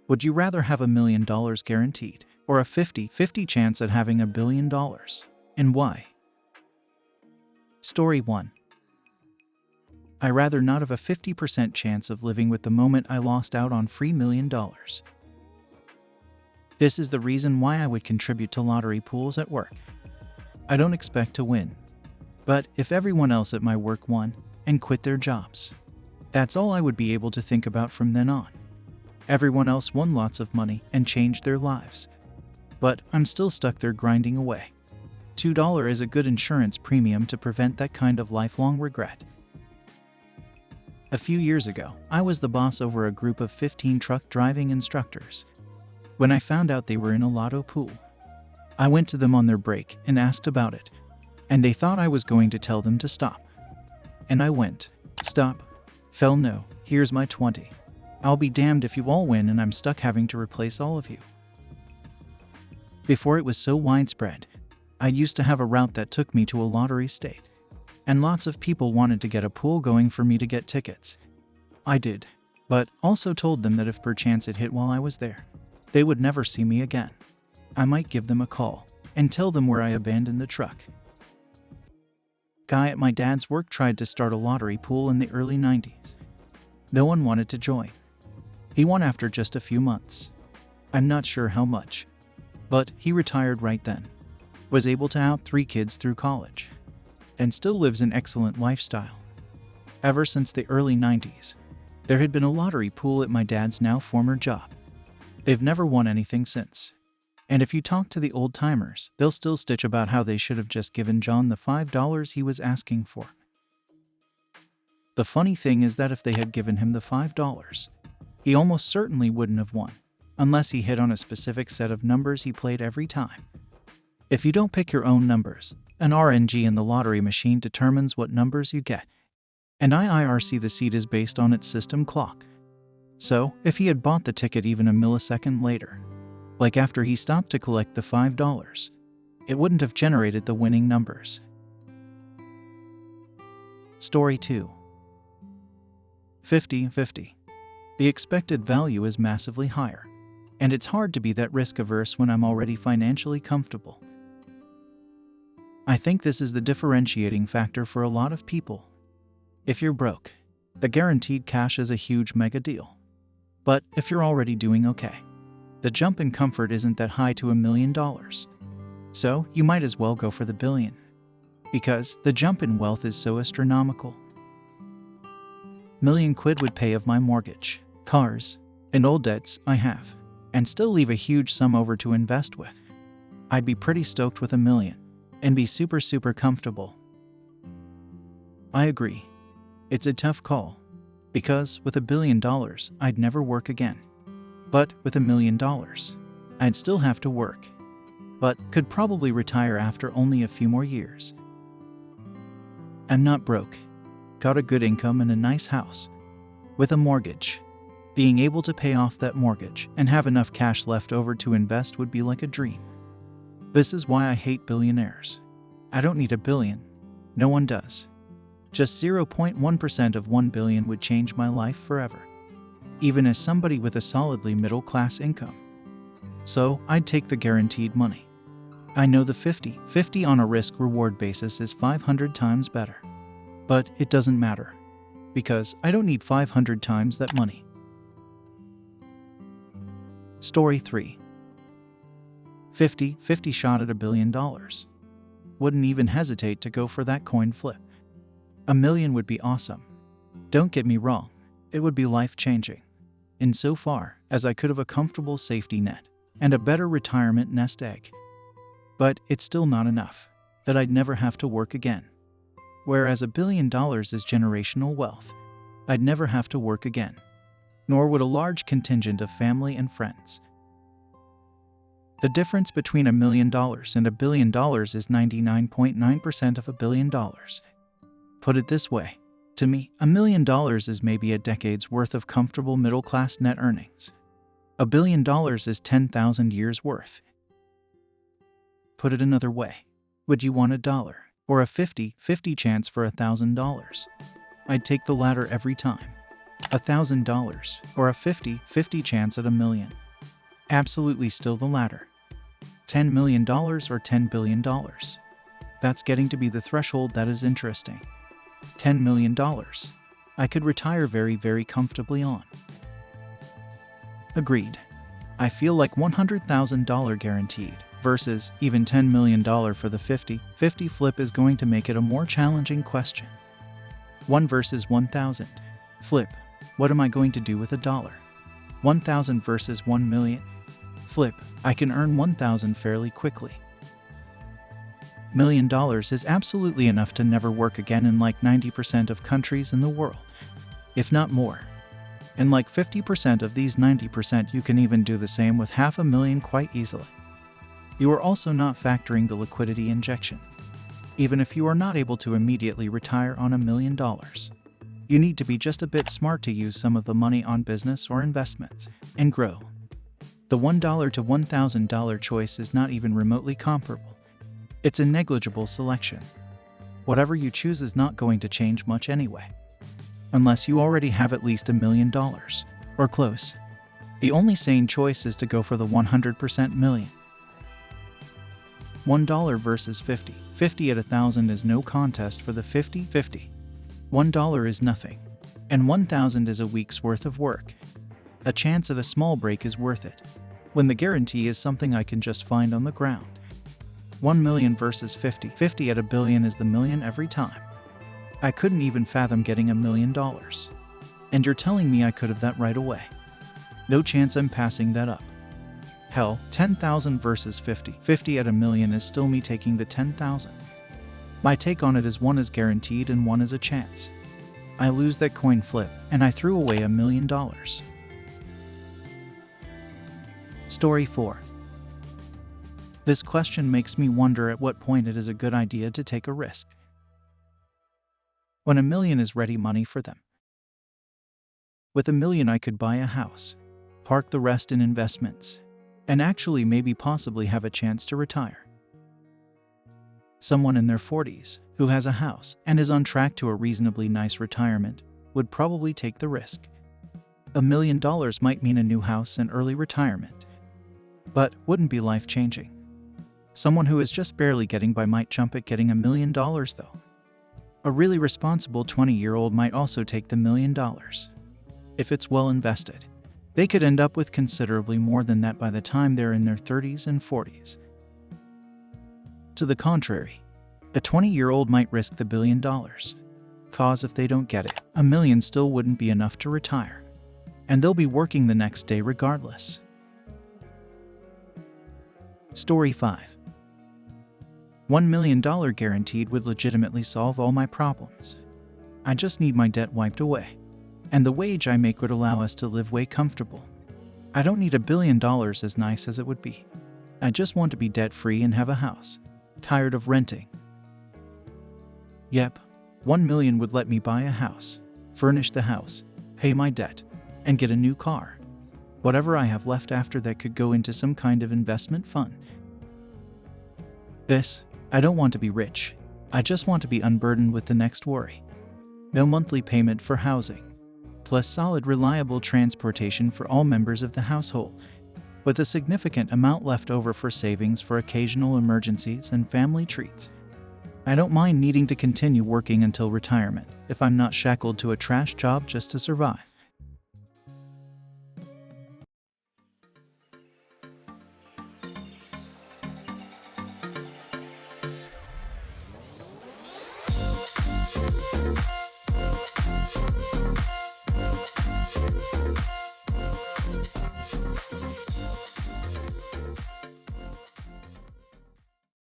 Would you rather have $1,000,000 guaranteed or a 50-50 chance at having $1,000,000,000? And why? Story 1. I rather not have a 50% chance of living with the moment I lost out on free $1,000,000. This is the reason why I would contribute to lottery pools at work. I don't expect to win, but if everyone else at my work won and quit their jobs, that's all I would be able to think about from then on. Everyone else won lots of money and changed their lives, but I'm still stuck there grinding away. $2 is a good insurance premium to prevent that kind of lifelong regret. A few years ago, I was the boss over a group of 15 truck driving instructors. When I found out they were in a lotto pool, I went to them on their break and asked about it, and they thought I was going to tell them to stop. And I went, "Stop. Fell no, here's my 20. I'll be damned if you all win and I'm stuck having to replace all of you." Before it was so widespread, I used to have a route that took me to a lottery state, and lots of people wanted to get a pool going for me to get tickets. I did, but also told them that if perchance it hit while I was there, they would never see me again. I might give them a call and tell them where I abandoned the truck. Guy at my dad's work tried to start a lottery pool in the early 90s. No one wanted to join. He won after just a few months. I'm not sure how much, but he retired right then, was able to out 3 kids through college, and still lives an excellent lifestyle. Ever since the early 90s, there had been a lottery pool at my dad's now former job. They've never won anything since. And if you talk to the old-timers, they'll still stitch about how they should have just given John the $5 he was asking for. The funny thing is that if they had given him the $5, he almost certainly wouldn't have won, unless he hit on a specific set of numbers he played every time. If you don't pick your own numbers, an RNG in the lottery machine determines what numbers you get, and IRC the seed is based on its system clock. So, if he had bought the ticket even a millisecond later, like after he stopped to collect the $5, it wouldn't have generated the winning numbers. Story 2. 50-50. The expected value is massively higher, and it's hard to be that risk-averse when I'm already financially comfortable. I think this is the differentiating factor for a lot of people. If you're broke, the guaranteed cash is a huge mega deal. But if you're already doing okay, the jump in comfort isn't that high to $1,000,000. So you might as well go for the billion, because the jump in wealth is so astronomical. £1,000,000 would pay off my mortgage, cars, and old debts I have, and still leave a huge sum over to invest with. I'd be pretty stoked with $1,000,000 and be super comfortable. I agree. It's a tough call, because with $1,000,000,000, I'd never work again. But with $1,000,000, I'd still have to work, but could probably retire after only a few more years. I'm not broke. Got a good income and a nice house. With a mortgage, being able to pay off that mortgage and have enough cash left over to invest would be like a dream. This is why I hate billionaires. I don't need $1 billion. No one does. Just 0.1% of $1 billion would change my life forever, even as somebody with a solidly middle-class income. So I'd take the guaranteed money. I know the 50-50 on a risk-reward basis is 500 times better. But it doesn't matter, because I don't need 500 times that money. Story 3. 50-50 shot at $1 billion. Wouldn't even hesitate to go for that coin flip. $1 million would be awesome. Don't get me wrong, it would be life-changing, insofar as I could have a comfortable safety net and a better retirement nest egg. But it's still not enough that I'd never have to work again. Whereas $1 billion is generational wealth, I'd never have to work again, nor would a large contingent of family and friends. The difference between $1 million and $1 billion is 99.9% of $1 billion. Put it this way, to me, $1 million is maybe a decade's worth of comfortable middle-class net earnings. $1 billion is 10,000 years' worth. Put it another way, would you want $1 or a 50-50 chance for $1,000? I'd take the latter every time. $1,000, or a 50-50 chance at $1 million? Absolutely still the latter. $10 million or $10 billion. That's getting to be the threshold that is interesting. $10 million. I could retire very, very comfortably on. Agreed. I feel like $100,000 guaranteed versus even $10 million for the 50-50 flip is going to make it a more challenging question. 1 versus 1,000. Flip. What am I going to do with $1? 1,000 versus 1 million. Flip. I can earn 1,000 fairly quickly. $1 million is absolutely enough to never work again in like 90% of countries in the world, if not more. And like 50% of these 90%, you can even do the same with $500,000 quite easily. You are also not factoring the liquidity injection. Even if you are not able to immediately retire on $1 million, you need to be just a bit smart to use some of the money on business or investments and grow. The $1 to $1,000 choice is not even remotely comparable. It's a negligible selection. Whatever you choose is not going to change much anyway, unless you already have at least $1 million, or close. The only sane choice is to go for the 100% million. $1 versus 50. 50 at 1,000 is no contest for the 50-50. $1 is nothing, and 1,000 is a week's worth of work. A chance at a small break is worth it, when the guarantee is something I can just find on the ground. 1 million versus 50. 50 at $1 billion is the million every time. I couldn't even fathom getting $1 million. And you're telling me I could have that right away. No chance I'm passing that up. Hell, 10,000 versus 50. 50 at $1 million is still me taking the 10,000. My take on it is one is guaranteed and one is a chance. I lose that coin flip, and I threw away $1 million. Story 4. This question makes me wonder at what point it is a good idea to take a risk. When $1 million is ready money for them. With $1 million I could buy a house, park the rest in investments, and actually maybe possibly have a chance to retire. Someone in their 40s who has a house and is on track to a reasonably nice retirement would probably take the risk. $1 million might mean a new house and early retirement, but wouldn't be life-changing. Someone who is just barely getting by might jump at getting $1 million though. A really responsible 20-year-old might also take the $1 million. If it's well invested, they could end up with considerably more than that by the time they're in their 30s and 40s. To the contrary, a 20-year-old might risk the $1 billion, cause if they don't get it, $1 million still wouldn't be enough to retire, and they'll be working the next day regardless. Story 5. $1 million guaranteed would legitimately solve all my problems. I just need my debt wiped away, and the wage I make would allow us to live way comfortable. I don't need $1 billion as nice as it would be. I just want to be debt-free and have a house. Tired of renting. Yep, $1 million would let me buy a house, furnish the house, pay my debt, and get a new car. Whatever I have left after that could go into some kind of investment fund. I don't want to be rich. I just want to be unburdened with the next worry. No monthly payment for housing, plus solid, reliable transportation for all members of the household, with a significant amount left over for savings for occasional emergencies and family treats. I don't mind needing to continue working until retirement if I'm not shackled to a trash job just to survive.